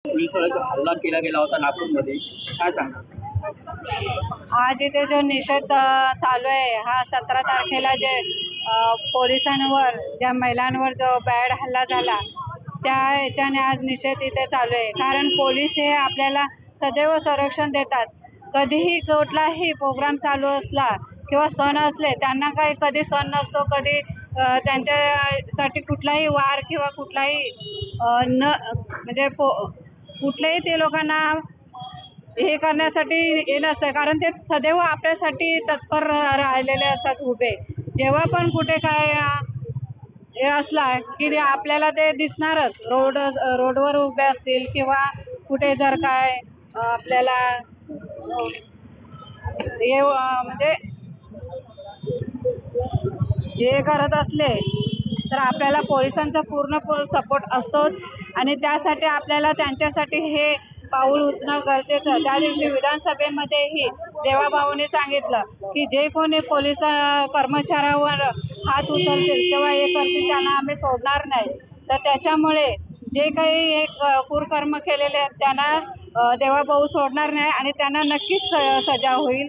पोलिसांवर जो हल्ला केला गेला होता नागपूरमध्ये, काय सांगा? आज इथे जो निषेध चालू आहे, हा 17 तारखेला जे पोलिसांवर ज्या महिलांवर जो बॅड हल्ला झाला त्या याच्याने आज निषेध इथे चालू आहे। कारण पोलीस हे आपल्याला सदैव संरक्षण देतात। कधीही कुठलाही प्रोग्राम चालू असला किंवा सण असले, त्यांना काही कधी सण नसतो, कधी त्यांच्यासाठी कुठलाही वार किंवा कुठलाही म्हणजे कुठलेही ते लोकांना हे करण्यासाठी हे नसतं, कारण ते सदैव आपल्यासाठी तत्पर राहिलेले असतात उभे। जेव्हा पण कुठे काय हे असला की आपल्याला ते दिसणारच, रोडवर उभे असतील किंवा कुठे जर काय आपल्याला हे म्हणजे हे करत असले तर आपल्याला पोलिसांचा पूर्ण सपोर्ट असतोच। आणि त्यासाठी आपल्याला त्यांच्यासाठी हे पाऊल उचलणं गरजेचं। त्या दिवशी विधानसभेमध्येही देवाभाऊने सांगितलं की जे कोणी पोलीस कर्मचाऱ्यावर हात उचलतील किंवा हे करतील त्यांना आम्ही सोडणार नाही। तर त्याच्यामुळे जे काही हे कुकर्म केलेले आहेत त्यांना देवाभाऊ सोडणार नाही आणि त्यांना नक्कीच सजा होईल।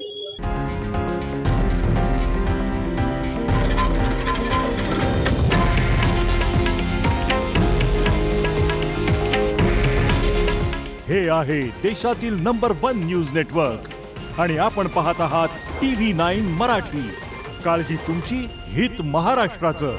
हे आहे देशातील नंबर 1 न्यूज नेटवर्क आणि आपण पाहत आहात TV9 मराठी। काळजी तुमची, हित महाराष्ट्राचं।